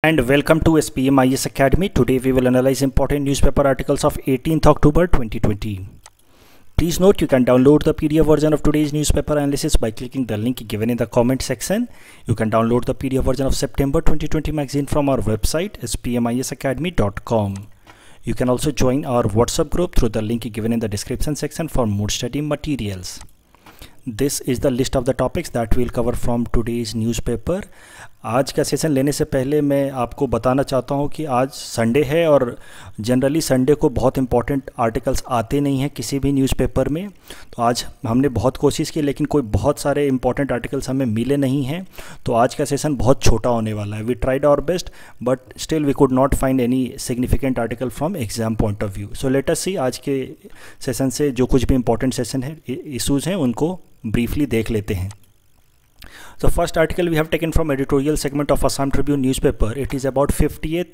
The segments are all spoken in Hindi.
and welcome to SPM IS Academy. Today we will analyze important newspaper articles of 18th October 2020. Please note you can download the PDF version of today's newspaper analysis by clicking the link given in the comment section. You can download the PDF version of September 2020 magazine from our website spmisacademy.com. You can also join our WhatsApp group through the link given in the description section for more study materials. This is the list of the topics that we'll cover from today's newspaper. आज का सेशन लेने से पहले मैं आपको बताना चाहता हूं कि आज संडे है और जनरली संडे को बहुत इंपॉर्टेंट आर्टिकल्स आते नहीं हैं किसी भी न्यूज़पेपर में। तो आज हमने बहुत कोशिश की लेकिन कोई बहुत सारे इंपॉर्टेंट आर्टिकल्स हमें मिले नहीं हैं, तो आज का सेशन बहुत छोटा होने वाला है। We tried our best but still we could not find any significant article from exam point of view. So let us see आज के सेशन से जो कुछ भी इंपॉर्टेंट सेशन है इशूज़ हैं उनको ब्रीफली देख लेते हैं। So first article we have taken from editorial segment of Assam Tribune newspaper. It is about 50th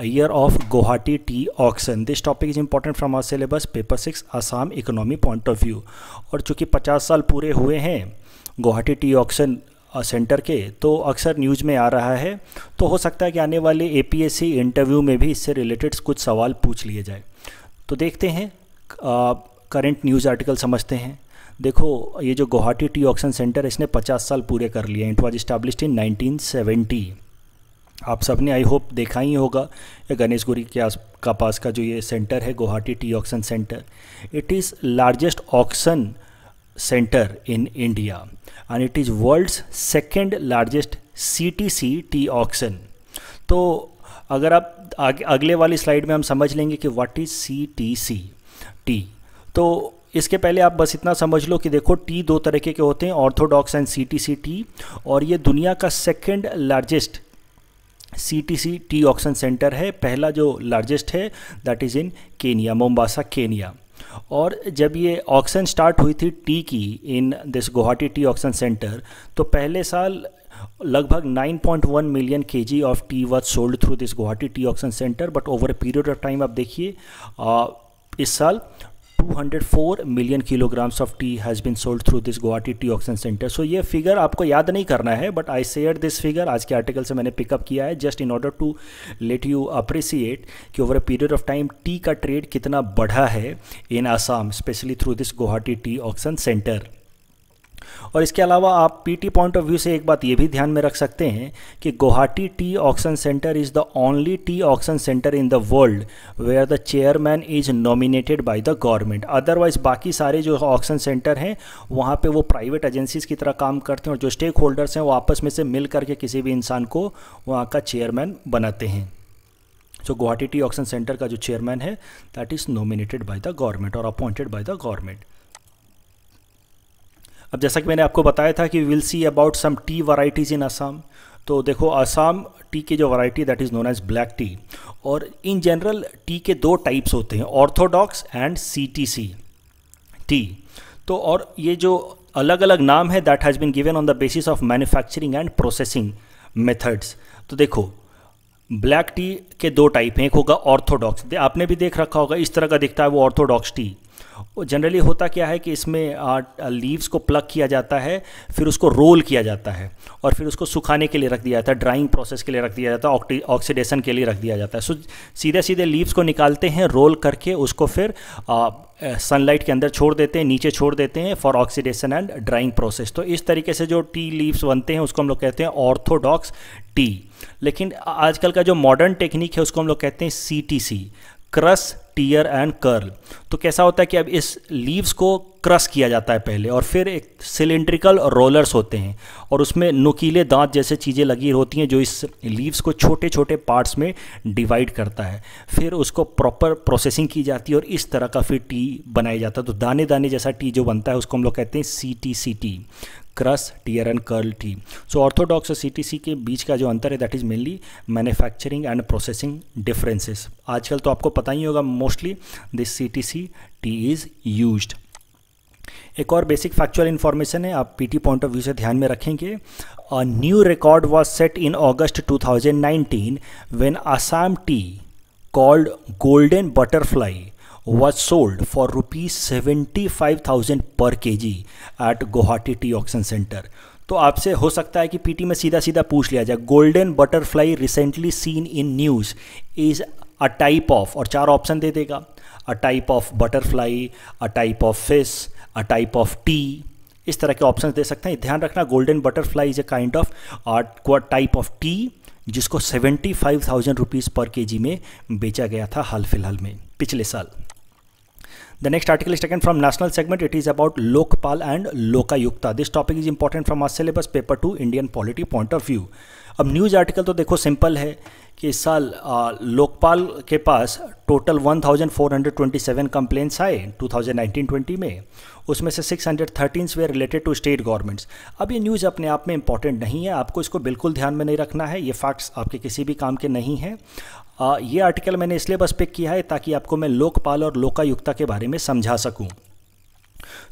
year of Guwahati tea auction. This topic is important from our syllabus paper 6 Assam economy point of view. और चूँकि 50 साल पूरे हुए हैं गुवाहाटी टी ऑक्शन सेंटर के, तो अक्सर न्यूज़ में आ रहा है, तो हो सकता है कि आने वाले APSC इंटरव्यू में भी इससे रिलेटेड कुछ सवाल पूछ लिए जाए। तो देखते हैं करंट न्यूज़ आर्टिकल समझते हैं। देखो ये जो गुवाहाटी टी ऑक्शन सेंटर है इसने 50 साल पूरे कर लिए। It was established in 1970। आप सब ने आई होप देखा ही होगा ये गणेशगुरी के पास का जो ये सेंटर है Guwahati tea auction centre. It is largest auction centre in India and it is world's second largest CTC tea auction. तो अगर आप अगले वाली स्लाइड में हम समझ लेंगे कि व्हाट इज़ CTC टी। तो इसके पहले आप बस इतना समझ लो कि देखो टी दो तरह के होते हैं, ऑर्थोडॉक्स एंड CTC टी, और ये दुनिया का second largest CTC tea auction centre है। पहला जो लार्जेस्ट है that is in Kenya, Mombasa Kenya. और जब ये ऑक्शन स्टार्ट हुई थी टी की in this Guwahati tea auction centre, तो पहले साल लगभग 9.1 million kg of tea was sold through this Guwahati tea auction centre. But over a period of time आप देखिए इस साल 204 million kilograms of tea has been sold through this Guwahati tea auction centre. So ये फिगर आपको याद नहीं करना है, but I share this figure आज के आर्टिकल से मैंने पिकअप किया है just in order to let you appreciate कि over a period of time tea का ट्रेड कितना बढ़ा है in Assam, specially through this Guwahati tea auction centre. और इसके अलावा आप PT पॉइंट ऑफ व्यू से एक बात ये भी ध्यान में रख सकते हैं कि Guwahati tea auction centre is the only tea auction centre in the world where the chairman is nominated by the government. Otherwise बाकी सारे जो ऑक्शन सेंटर हैं वहाँ पे वो प्राइवेट एजेंसीज की तरह काम करते हैं और जो स्टेक होल्डर्स हैं वो आपस में से मिल करके किसी भी इंसान को वहाँ का चेयरमैन बनाते हैं। So Guwahati tea auction centre का जो चेयरमैन है that is nominated by the government और अपॉइंटेड बाय द गवर्नमेंट। अब जैसा कि मैंने आपको बताया था कि will see about some tea varieties in Assam. तो देखो असम टी की जो variety that is known as black tea, और इन जनरल टी के दो टाइप्स होते हैं, ऑर्थोडॉक्स एंड CTC टी। तो और ये जो अलग अलग नाम है that has been given on the basis of manufacturing and processing methods. तो देखो ब्लैक टी के दो टाइप हैं, एक होगा ऑर्थोडॉक्स, आपने भी देख रखा होगा इस तरह का दिखता है वो ऑर्थोडॉक्स टी। जनरली होता क्या है कि इसमें लीव्स को प्लग किया जाता है, फिर उसको रोल किया जाता है और फिर उसको सुखाने के लिए रख दिया जाता है, ड्राइंग प्रोसेस के लिए रख दिया जाता है, ऑक्सीडेशन के लिए रख दिया जाता है। सो सीधे सीधे लीव्स को निकालते हैं, रोल करके उसको फिर सनलाइट के अंदर छोड़ देते हैं, नीचे छोड़ देते हैं for oxidation and drawing process. तो इस तरीके से जो टी लीव्स बनते हैं उसको हम लोग कहते हैं ऑर्थोडॉक्स टी। लेकिन आजकल का जो मॉडर्न टेक्निक है उसको हम लोग कहते हैं CTC, crush tear and curl. तो कैसा होता है कि अब इस लीव्स को क्रश किया जाता है पहले और फिर एक सिलेंड्रिकल रोलर्स होते हैं और उसमें नुकीले दांत जैसे चीज़ें लगी होती हैं जो इस लीव्स को छोटे छोटे पार्ट्स में डिवाइड करता है। फिर उसको प्रॉपर प्रोसेसिंग की जाती है और इस तरह का फिर टी बनाया जाता है। तो दाने दाने जैसा टी जो बनता है उसको हम लोग कहते हैं CTC tea, crush tear and curl tea. So orthodox और CTC के बीच का जो अंतर है that is mainly manufacturing and processing differences. आजकल तो आपको पता ही होगा mostly this CTC tea is used. एक और बेसिक फैक्चुअल इन्फॉर्मेशन है, आप PT पॉइंट ऑफ व्यू से ध्यान में रखेंगे। A new record was set in August 2019 when Assam T called golden butterfly was sold for rupees 75,000 per kg at Guwahati Tea Auction Center। तो आपसे हो सकता है कि पीटी में सीधा सीधा पूछ लिया जाए, golden butterfly recently seen in news is a type of, और 4 ऑप्शन दे देगा, a type of butterfly, a type of fish, a type of T, इस तरह के ऑप्शन दे सकते हैं। ध्यान रखना, golden butterfly is a kind of type of T जिसको 75,000 रुपीज़ पर केजी में बेचा गया था हाल फिलहाल में, पिछले साल। The next article is taken from national segment. It is about Lokpal and Lokayukta. This topic is important from our syllabus paper to Indian polity point of view. अब न्यूज़ आर्टिकल तो देखो सिंपल है कि इस साल लोकपाल के पास टोटल 1427 कंप्लेंट्स आए 2019-20 में, उसमें से 613 वे रिलेटेड टू स्टेट गवर्नमेंट्स। अब ये न्यूज़ अपने आप में इंपॉर्टेंट नहीं है, आपको इसको बिल्कुल ध्यान में नहीं रखना है, ये फैक्ट्स आपके किसी भी काम के नहीं हैं। ये आर्टिकल मैंने इसलिए बस पिक किया है ताकि आपको मैं लोकपाल और लोकायुक्ता के बारे में समझा सकूं।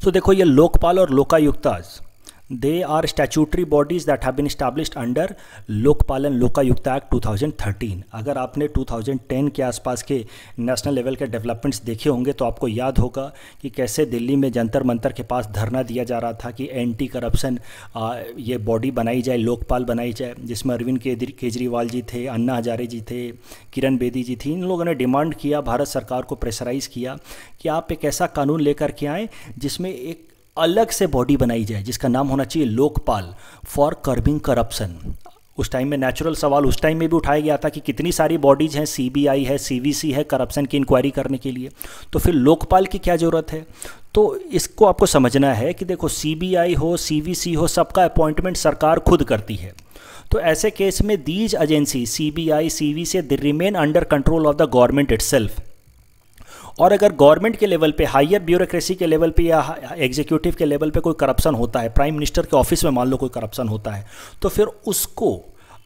तो देखो, ये लोकपाल और Lokayuktas, they are statutory bodies that have been established under Lokpal and Lokayukta act 2013। अगर आपने 2010 के आसपास के नेशनल लेवल के डेवलपमेंट्स देखे होंगे तो आपको याद होगा कि कैसे दिल्ली में जंतर मंतर के पास धरना दिया जा रहा था कि एंटी करप्शन ये बॉडी बनाई जाए, लोकपाल बनाई जाए, जिसमें अरविंद केजरीवाल जी थे, अन्ना हजारे जी थे, किरण बेदी जी थी। इन लोगों ने डिमांड किया, भारत सरकार को प्रेशराइज़ किया कि आप एक ऐसा कानून लेकर के आएँ जिसमें एक अलग से बॉडी बनाई जाए जिसका नाम होना चाहिए लोकपाल फॉर कर्बिंग करप्शन। उस टाइम में नेचुरल सवाल उस टाइम में भी उठाया गया था कि कितनी सारी बॉडीज़ हैं, सीबीआई है, सीवीसी है, करप्शन की इंक्वायरी करने के लिए, तो फिर लोकपाल की क्या ज़रूरत है। तो इसको आपको समझना है कि देखो, सीबीआई हो, सीवीसी हो, सबका अपॉइंटमेंट सरकार खुद करती है। तो ऐसे केस में these agency CBI, CVC, they remain under control of the government itself. और अगर गवर्नमेंट के लेवल पे, हायर ब्यूरोक्रेसी के लेवल पे या एग्जीक्यूटिव के लेवल पे कोई करप्शन होता है, प्राइम मिनिस्टर के ऑफिस में मान लो कोई करप्शन होता है, तो फिर उसको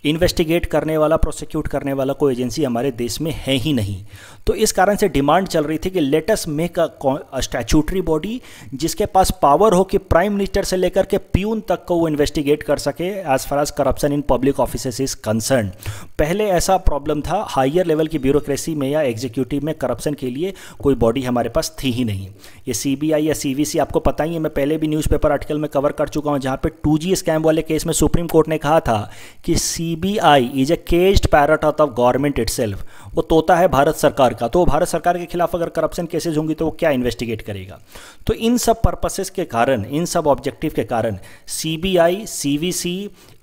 इन्वेस्टिगेट करने वाला, प्रोसिक्यूट करने वाला कोई एजेंसी हमारे देश में है ही नहीं। तो इस कारण से डिमांड चल रही थी कि let us make a statutory body जिसके पास पावर हो कि प्राइम मिनिस्टर से लेकर के प्यून तक को वो इन्वेस्टिगेट कर सके as far as corruption in public offices is concern. पहले ऐसा प्रॉब्लम था, हायर लेवल की ब्यूरोक्रेसी में या एग्जीक्यूटिव में करप्शन के लिए कोई बॉडी हमारे पास थी ही नहीं। ये सीबीआई या सीवीसी आपको पता ही है, मैं पहले भी न्यूज़पेपर आर्टिकल में कवर कर चुका हूँ, जहाँ पे 2G स्कैम वाले केस में सुप्रीम कोर्ट ने कहा था कि CBI is a caged parrot of government itself. वो तोता है भारत सरकार का, तो भारत सरकार के खिलाफ अगर करप्शन केसेज होंगी तो वो क्या इन्वेस्टिगेट करेगा। तो इन सब पर्पसेस के कारण, इन सब ऑब्जेक्टिव के कारण CBI, CVC,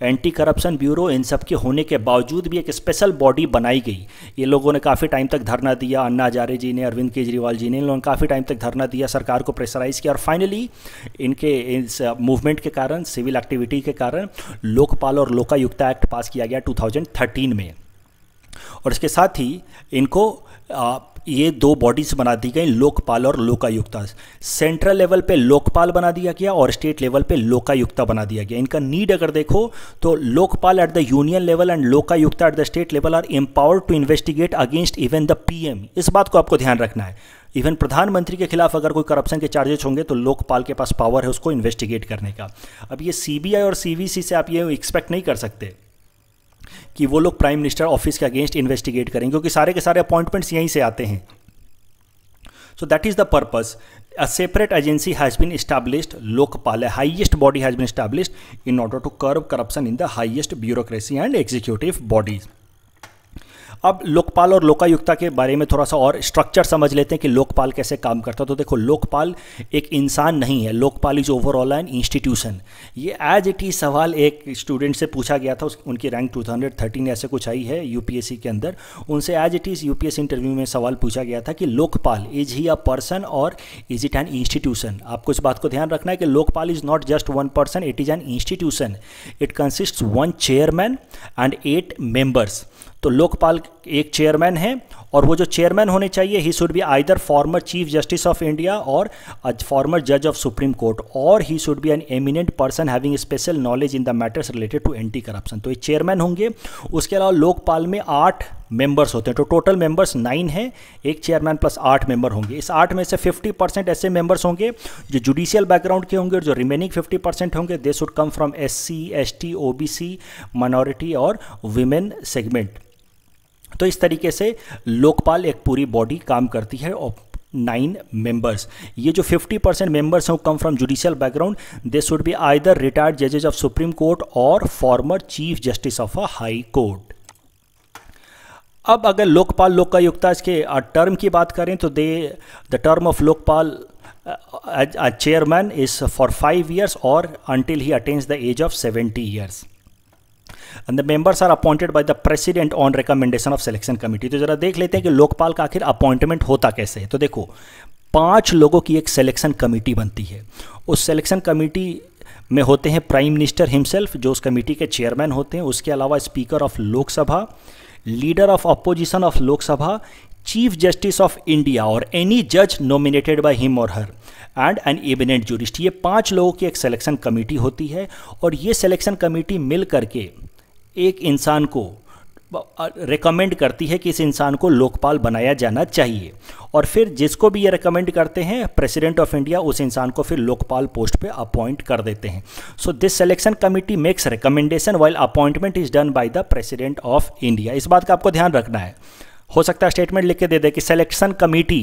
anti corruption bureau, इन सब के होने के बावजूद भी एक स्पेशल बॉडी बनाई गई। ये लोगों ने काफ़ी टाइम तक धरना दिया, अन्ना हजारे जी ने, अरविंद केजरीवाल जी ने, इन लोगों ने काफ़ी टाइम तक धरना दिया, सरकार को प्रेशराइज किया, और फाइनली इनके इस मूवमेंट के कारण, सिविल एक्टिविटी के कारण लोकपाल और लोकायुक्ता एक्ट पास किया गया 2013 में। और इसके साथ ही इनको ये 2 बॉडीज बना दी गई, लोकपाल और लोकायुक्ता। सेंट्रल लेवल पे लोकपाल बना दिया गया और स्टेट लेवल पे लोकायुक्ता बना दिया गया। इनका नीड अगर देखो तो Lokpal at the union level and Lokayukta at the state level are empowered to investigate against even the PM। इस बात को आपको ध्यान रखना है, इवन प्रधानमंत्री के खिलाफ अगर कोई करप्शन के चार्जेस होंगे तो लोकपाल के पास पावर है उसको इन्वेस्टिगेट करने का। अब ये CBI और CVC से आप ये एक्सपेक्ट नहीं कर सकते कि वो लोग प्राइम मिनिस्टर ऑफिस के अगेंस्ट इन्वेस्टिगेट करेंगे, क्योंकि सारे के सारे अपॉइंटमेंट्स यहीं से आते हैं। So that is the purpose. A separate agency has been established, Lokpal, a highest body has been established in order to curb corruption in the highest bureaucracy and executive bodies। अब लोकपाल और लोकायुक्ता के बारे में थोड़ा सा और स्ट्रक्चर समझ लेते हैं कि लोकपाल कैसे काम करता है। तो देखो, लोकपाल एक इंसान नहीं है, Lokpal is overall an institution. ये एज इट इज सवाल एक स्टूडेंट से पूछा गया था, उनकी रैंक 2013 ऐसे कुछ आई है UPSC के अंदर, उनसे as it is UPSC interview में सवाल पूछा गया था कि Lokpal is he a person और इज इट एन इंस्टीट्यूशन। आपको इस बात को ध्यान रखना है कि Lokpal is not just 1 person, it is an institution. It consists 1 chairman and 8 members. तो लोकपाल एक चेयरमैन है और वो जो चेयरमैन होने चाहिए, he should be either former chief justice of India और फॉर्मर जज ऑफ सुप्रीम कोर्ट, और he should be an eminent person having special knowledge in the matters related to anti corruption. तो ये चेयरमैन होंगे। उसके अलावा लोकपाल में 8 मेंबर्स होते हैं, तो टोटल मेंबर्स 9 हैं, एक चेयरमैन प्लस 8 मेंबर होंगे। इस 8 में से 50% ऐसे मेंबर्स होंगे जो जुडिशियल बैकग्राउंड के होंगे, और जो रिमेनिंग 50% होंगे they should come from SC, ST, OBC, minority और विमेन सेगमेंट। तो इस तरीके से लोकपाल एक पूरी बॉडी काम करती है। और 9 members. ये जो 50% members हैं come from judicial background, they should be either retired जजेस ऑफ सुप्रीम कोर्ट और farmer chief justice of a high court. अब अगर लोकपाल लोकायुक्ता के टर्म की बात करें तो the term of Lokpal chairman is for 5 years और until he attains the age of 70 years. And the members are appointed by the president on recommendation of selection committee. तो जरा देख लेते हैं कि लोकपाल का आखिर अपॉइंटमेंट होता कैसे है. तो देखो 5 लोगों की एक सिलेक्शन कमेटी बनती है. उस सिलेक्शन कमेटी में होते हैं प्राइम मिनिस्टर हिमसेल्फ जो उस कमेटी के चेयरमैन होते हैं. उसके अलावा speaker of Lok Sabha, leader of opposition of Lok Sabha, chief justice of India और एनी जज नॉमिनेटेड बाय हिम और her and an eminent jurist. ये 5 लोगों की एक सिलेक्शन कमेटी होती है और ये सिलेक्शन कमेटी मिल करके एक इंसान को रिकमेंड करती है कि इस इंसान को लोकपाल बनाया जाना चाहिए और फिर जिसको भी ये रिकमेंड करते हैं प्रेसिडेंट ऑफ इंडिया उस इंसान को फिर लोकपाल पोस्ट पे अपॉइंट कर देते हैं. So this selection committee makes recommendation while appointment is done by the president of India. इस बात का आपको ध्यान रखना है. हो सकता है स्टेटमेंट लिख के दे दे कि selection committee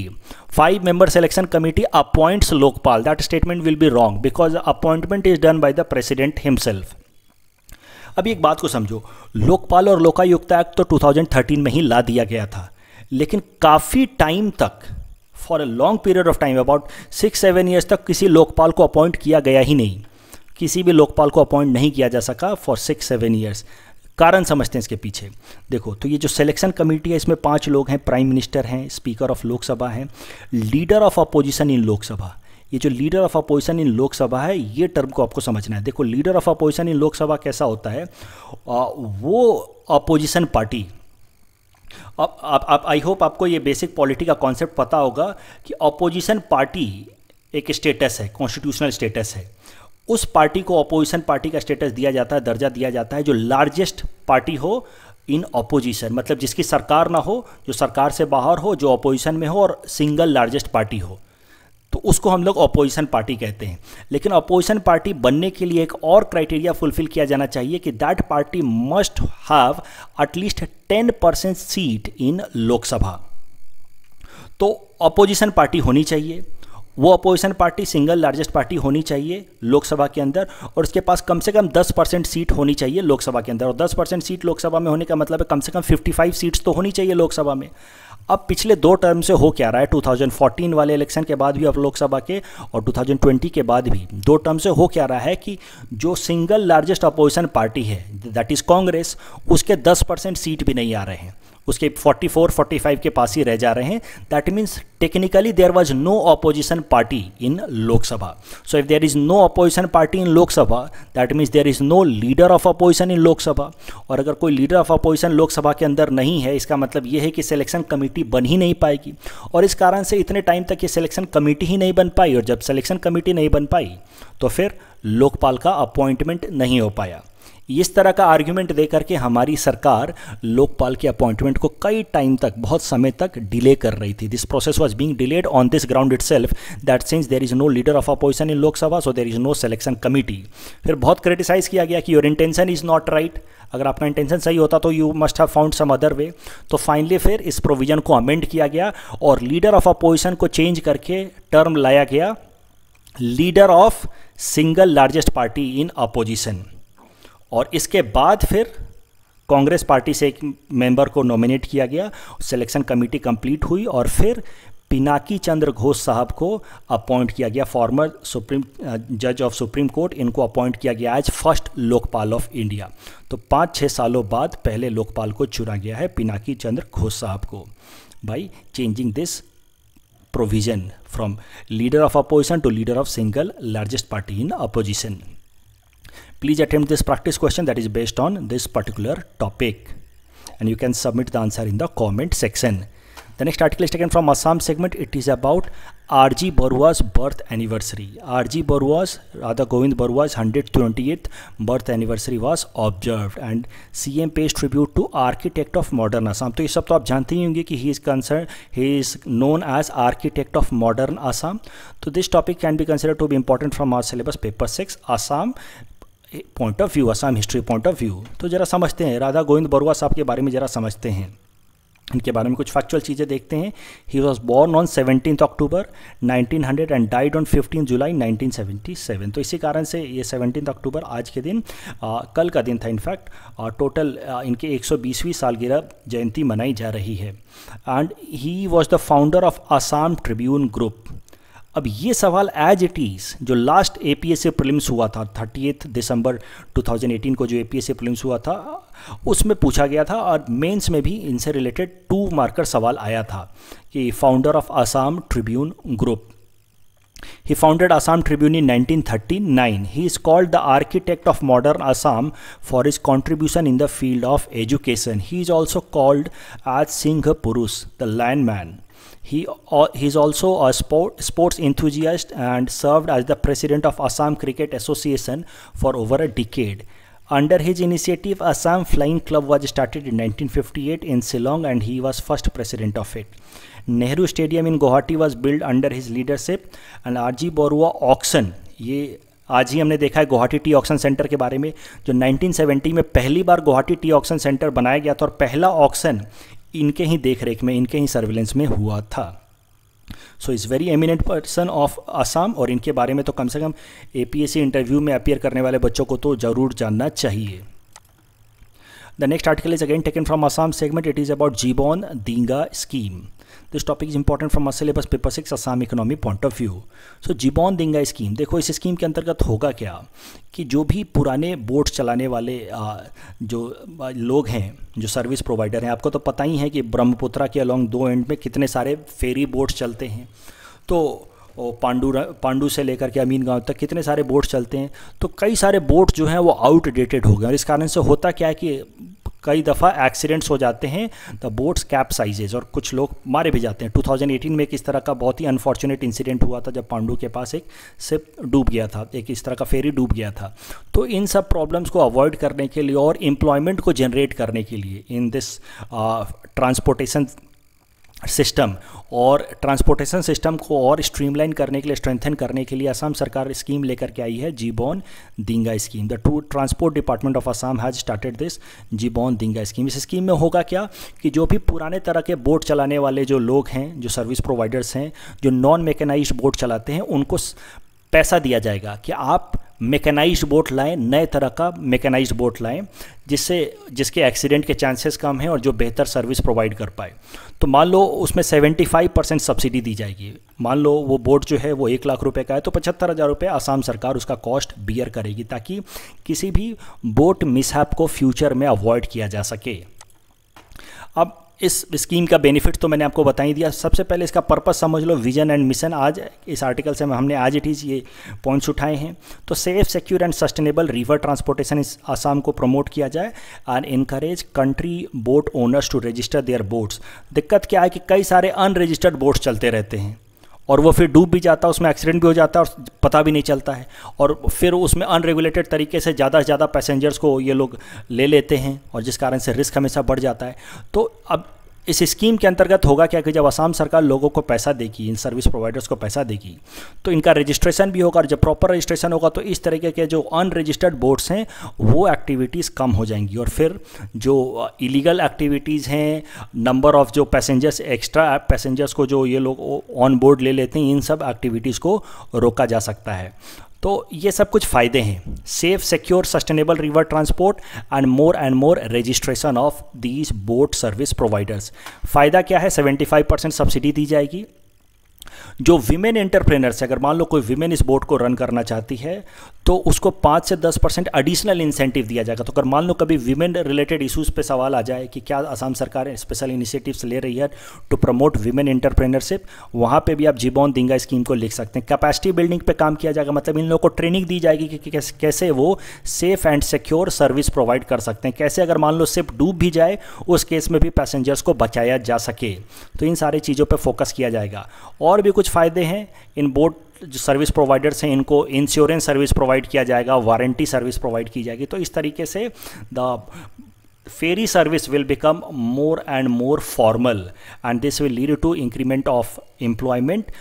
5 member selection committee appoints Lokpal. That statement will be wrong because appointment is done by the president himself. अभी एक बात को समझो, लोकपाल और लोकायुक्ता एक्ट तो 2013 में ही ला दिया गया था, लेकिन काफ़ी टाइम तक for a long period of time about 6-7 years तक किसी लोकपाल को अपॉइंट किया गया ही नहीं. किसी भी लोकपाल को अपॉइंट नहीं किया जा सका फॉर 6-7 years. कारण समझते हैं इसके पीछे. देखो तो ये जो सिलेक्शन कमेटी है इसमें 5 लोग हैं. प्राइम मिनिस्टर हैं, स्पीकर ऑफ लोकसभा हैं, leader of opposition in Lok Sabha. ये जो leader of opposition in Lok Sabha है ये टर्म को आपको समझना है. देखो leader of opposition in Lok Sabha कैसा होता है, वो अपोजिशन पार्टी. अब आई होप आपको ये बेसिक पॉलिटी का कॉन्सेप्ट पता होगा कि अपोजिशन पार्टी एक स्टेटस है, कॉन्स्टिट्यूशनल स्टेटस है. उस पार्टी को अपोजिशन पार्टी का स्टेटस दिया जाता है, दर्जा दिया जाता है जो लार्जेस्ट पार्टी हो इन अपोजिशन, मतलब जिसकी सरकार ना हो, जो सरकार से बाहर हो, जो अपोजिशन में हो और सिंगल लार्जेस्ट पार्टी हो, तो उसको हम लोग अपोजिशन पार्टी कहते हैं. लेकिन अपोजिशन पार्टी बनने के लिए एक और क्राइटेरिया फुलफिल किया जाना चाहिए कि that party must have at least 10% seat in Lok Sabha. तो अपोजिशन पार्टी होनी चाहिए, वो opposition party single largest party होनी चाहिए लोकसभा के अंदर और उसके पास कम से कम 10% सीट होनी चाहिए लोकसभा के अंदर. और 10% सीट लोकसभा में होने का मतलब है कम से कम 55 सीट्स तो होनी चाहिए लोकसभा में. अब पिछले 2 टर्म से हो क्या रहा है, 2014 वाले इलेक्शन के बाद भी अब लोकसभा के और 2020 के बाद भी 2 टर्म से हो क्या रहा है कि जो सिंगल लार्जेस्ट अपोजिशन पार्टी है दैट इज़ कांग्रेस, उसके 10% सीट भी नहीं आ रहे हैं, उसके 44-45 के पास ही रह जा रहे हैं. That means technically there was no opposition party in Lok Sabha. So if there is no opposition party in Lok Sabha that means there is no leader of opposition in Lok Sabha. और अगर कोई लीडर ऑफ अपोजिशन लोकसभा के अंदर नहीं है इसका मतलब ये है कि सिलेक्शन कमेटी बन ही नहीं पाएगी. और इस कारण से इतने टाइम तक ये सिलेक्शन कमेटी ही नहीं बन पाई और जब सिलेक्शन कमेटी नहीं बन पाई तो फिर लोकपाल का अपॉइंटमेंट नहीं हो पाया. इस तरह का आर्ग्यूमेंट दे करके हमारी सरकार लोकपाल के अपॉइंटमेंट को कई टाइम तक, बहुत समय तक डिले कर रही थी. This process was being delayed on this ground itself that since there is no leader of opposition in Lok Sabha so there is no selection committee. फिर बहुत क्रिटिसाइज किया गया कि your intention is not right. अगर आपका इंटेंशन सही होता तो you must have found some other way. तो फाइनली फिर इस प्रोविजन को अमेंड किया गया और लीडर ऑफ अपोजिशन को चेंज करके टर्म लाया गया leader of single largest party in opposition. और इसके बाद फिर कांग्रेस पार्टी से एक मेंबर को नॉमिनेट किया गया, सिलेक्शन कमेटी कंप्लीट हुई और फिर पिनाकी चंद्र घोष साहब को अपॉइंट किया गया, फॉर्मर सुप्रीम जज ऑफ सुप्रीम कोर्ट. इनको अपॉइंट किया गया as first Lokpal of India. तो 5-6 सालों बाद पहले लोकपाल को चुना गया है पिनाकी चंद्र घोष साहब को by changing this provision from leader of opposition to leader of single largest party in opposition. Please attempt this practice question that is based on this particular topic and you can submit the answer in the comment section. The next article is taken from Assam segment. It is about R.G. Barua's birth anniversary. R.G. Barua's, Radha Govind Barua's 128th birth anniversary was observed and CM pays tribute to architect of modern Assam. तो ये सब तो आप जानते ही होंगे कि he is known as architect of modern Assam. तो this topic can be considered to be important from our syllabus paper 6 Assam point of view, Assam history point of view. तो जरा समझते हैं राधा गोविंद बरुआ साहब के बारे में, जरा समझते हैं. इनके बारे में कुछ फैक्चुअल चीज़ें देखते हैं। He was born on 17 October 1900 and died on 15 जुलाई 1977। तो इसी कारण से ये 17 अक्टूबर आज के दिन कल का दिन था इनफैक्ट। टोटल इनके 120वीं सालगिरह जयंती मनाई जा रही है। And he was the founder of Assam Tribune group. अब ये सवाल एज इट इज़ जो लास्ट APSC प्रीलिम्स हुआ था 30 दिसंबर 2018 को जो APSC प्रीलिम्स हुआ था उसमें पूछा गया था, और मेंस में भी इनसे रिलेटेड 2 मार्कर सवाल आया था कि founder of Assam Tribune group. He founded Assam Tribune in 1939. He is called the architect of modern Assam for his contribution in the field of education. He is also called as Singha Purush, the landman. He is also a sports enthusiast and served as the president of Assam Cricket Association for over a decade. Under his initiative, Assam Flying Club was started in 1958 in Shillong and he was first president of it. Nehru Stadium in Guwahati was built under his leadership and R.G. Borua auction, ये आज ही हमने देखा है गुवाहाटी टी ऑक्शन सेंटर के बारे में, जो 1970 में पहली बार गुवाहाटी टी ऑक्शन सेंटर बनाया गया था और पहला ऑक्शन इनके ही देखरेख में, इनके ही सर्विलेंस में हुआ था। So is very eminent person of Assam, और इनके बारे में तो कम से कम APSC इंटरव्यू में अपीयर करने वाले बच्चों को तो ज़रूर जानना चाहिए। The next article is again taken from Assam segment. It is about Jibon Dinga scheme. This topic is important from syllabus paper 6 Assam economy point of view. So Jibon Dinga scheme, देखो इस स्कीम के अंतर्गत होगा क्या कि जो भी पुराने बोट चलाने वाले जो लोग हैं, जो सर्विस प्रोवाइडर हैं, आपको तो पता ही है कि ब्रह्मपुत्रा के अलॉन्ग 2 एंड में कितने सारे फेरी बोट्स चलते हैं। तो पांडू से लेकर के अमीन गांव तक कितने सारे बोट चलते हैं। तो कई सारे बोट जो हैं वो आउटडेटेड हो गए, और इस कारण से होता क्या है कि कई दफ़ा एक्सीडेंट्स हो जाते हैं, द बोट्स कैप्साइजेज, और कुछ लोग मारे भी जाते हैं। 2018 में एक इस तरह का बहुत ही अनफॉर्चुनेट इंसिडेंट हुआ था जब पांडू के पास एक शिप डूब गया था, एक इस तरह का फेरी डूब गया था। तो इन सब प्रॉब्लम्स को अवॉइड करने के लिए और एम्प्लॉयमेंट को जनरेट करने के लिए इन दिस ट्रांसपोर्टेशन सिस्टम, और ट्रांसपोर्टेशन सिस्टम को और स्ट्रीमलाइन करने के लिए, स्ट्रेंथन करने के लिए असम सरकार स्कीम लेकर के आई है, Jibon Dinga scheme. The transport department of Assam has started this Jibon Dinga scheme. इस स्कीम में होगा क्या कि जो भी पुराने तरह के बोट चलाने वाले जो लोग हैं, जो सर्विस प्रोवाइडर्स हैं, जो नॉन मैकेनाइज्ड बोट चलाते हैं, उनको पैसा दिया जाएगा कि आप मैकेनाइज्ड बोट लाएं, नए तरह का मैकेनाइज्ड बोट लाएं, जिसके एक्सीडेंट के चांसेस कम हैं और जो बेहतर सर्विस प्रोवाइड कर पाए। तो मान लो उसमें 75% सब्सिडी दी जाएगी। मान लो वो बोट जो है वो 1 लाख रुपए का है, तो 75,000 रुपये आसाम सरकार उसका कॉस्ट बियर करेगी, ताकि किसी भी बोट मिसहैप को फ्यूचर में अवॉइड किया जा सके। अब इस स्कीम का बेनिफिट तो मैंने आपको बता ही दिया। सबसे पहले इसका पर्पस समझ लो, विजन एंड मिशन। आज इस आर्टिकल से हमने आज इट इज़ ये पॉइंट्स उठाए हैं। तो safe, secure and sustainable river transportation इस आसाम को प्रमोट किया जाए and encourage country boat owners to register their boats. दिक्कत क्या है कि कई सारे अनरजिस्टर्ड बोट्स चलते रहते हैं और वो फिर डूब भी जाता है, उसमें एक्सीडेंट भी हो जाता है और पता भी नहीं चलता है, और फिर उसमें अनरेगुलेटेड तरीके से ज़्यादा से ज़्यादा पैसेंजर्स को ये लोग ले लेते हैं, और जिस कारण से रिस्क हमेशा बढ़ जाता है। तो अब इस स्कीम के अंतर्गत होगा क्या कि जब असम सरकार लोगों को पैसा देगी, इन सर्विस प्रोवाइडर्स को पैसा देगी, तो इनका रजिस्ट्रेशन भी होगा, और जब प्रॉपर रजिस्ट्रेशन होगा तो इस तरीके के जो अनरजिस्टर्ड बोट्स हैं वो एक्टिविटीज़ कम हो जाएंगी, और फिर जो इलीगल एक्टिविटीज़ हैं, नंबर ऑफ जो पैसेंजर्स, एक्स्ट्रा पैसेंजर्स को जो ये लोग ऑन बोर्ड ले लेते हैं, इन सब एक्टिविटीज़ को रोका जा सकता है। तो ये सब कुछ फ़ायदे हैं, safe, secure, sustainable river transport and more registration of these boat service providers. फ़ायदा क्या है? 75% सब्सिडी दी जाएगी। जो विमेन एंटरप्रेनर्स, अगर मान लो कोई विमेन इस बोट को रन करना चाहती है तो उसको 5 से 10% एडिशनल इंसेंटिव दिया जाएगा। तो अगर मान लो कभी विमेन रिलेटेड इश्यूज़ पे सवाल आ जाए कि क्या असम सरकार स्पेशल इनिशिएटिव्स ले रही है टू प्रमोट विमेन एंटरप्रेनरशिप, वहाँ पे भी आप जिबॉन दिंगा स्कीम को लिख सकते हैं। कैपेसिटी बिल्डिंग पे काम किया जाएगा, मतलब इन लोगों को ट्रेनिंग दी जाएगी कि कैसे वो safe and secure service provide कर सकते हैं, कैसे अगर मान लो शिप डूब भी जाए उस केस में भी पैसेंजर्स को बचाया जा सके। तो इन सारी चीज़ों पर फोकस किया जाएगा। और भी कुछ फ़ायदे हैं, इन बोट जो सर्विस प्रोवाइडर्स हैं इनको इंश्योरेंस सर्विस प्रोवाइड किया जाएगा, वारंटी सर्विस प्रोवाइड की जाएगी। तो इस तरीके से the ferry service will become more and more formal and this will lead to increment of employment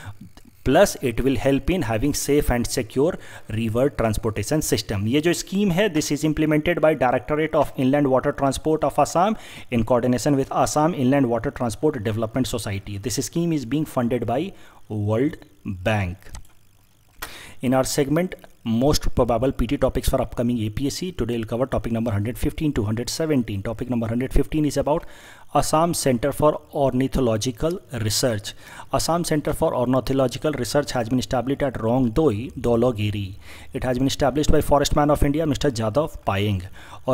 plus it will help in having safe and secure river transportation system. ये जो स्कीम है this is implemented by directorate of inland water transport of Assam in coordination with Assam inland water transport development society. This scheme is being funded by world bank. In our segment most probable PT topics for upcoming APSC, today we'll cover topic number 115 to 117. Topic number 115 is about Assam Center for Ornithological Research. Assam Center for Ornithological Research has been established at Rongdoi, Dholagiri. It has been established by Forest Man of India, Mr. Jadav Payeng.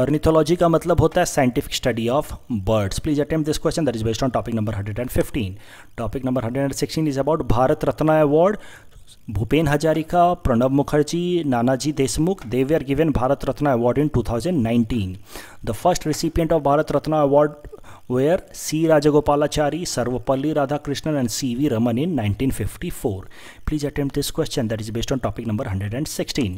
Ornithology का मतलब होता है scientific study of birds. Please attempt this question that is based on topic number 115. Topic number 116 is about Bharat Ratna Award. Bhupen Hazarika, Pranab Mukherjee, Nanaji Deshmukh, they were given Bharat Ratna Award in 2019. The first recipient of Bharat Ratna Award were C. Rajagopalachari, Sarvapalli Radhakrishnan and C.V. Raman in 1954. Please attempt this question that is based on topic number 116.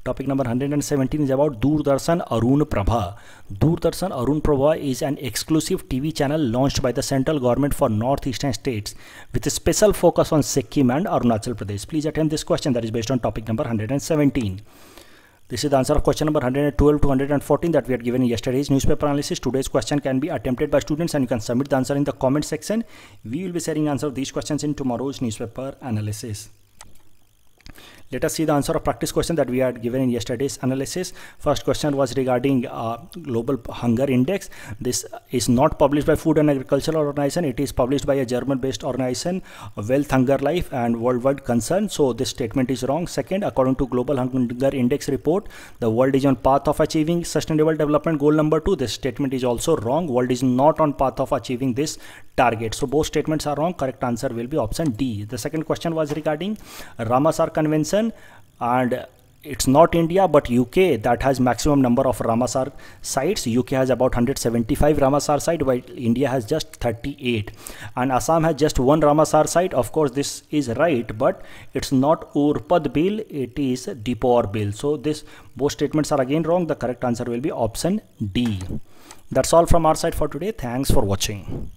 Topic number 117 is about Doordarshan Arun Prabha. Doordarshan Arun Prabha is an exclusive TV channel launched by the central government for northeastern states with a special focus on Sikkim and Arunachal Pradesh. Please attempt this question that is based on topic number 117. This is the answer of question number 112 to 114 that we had given in yesterday's newspaper analysis. Today's question can be attempted by students and you can submit the answer in the comment section. We will be sharing answer of these questions in tomorrow's newspaper analysis. Let us see the answer of practice question that we had given in yesterday's analysis. First question was regarding global hunger index. This is not published by Food and Agricultural Organization. It is published by a German-based organization, Wealth, Hunger, Life and Worldwide Concern. So this statement is wrong. Second, according to Global Hunger Index report, the world is on path of achieving Sustainable Development Goal number 2. This statement is also wrong. World is not on path of achieving this target. So both statements are wrong. Correct answer will be option D. The second question was regarding Ramsar Convention, and it's not India but UK that has maximum number of Ramsar sites. UK has about 175 Ramsar sites while India has just 38, and Assam has just one Ramsar site. Of course this is right, but it's not Urpad Bill, it is Dipor Bill. So this both statements are again wrong. The correct answer will be option D. That's all from our side for today. Thanks for watching.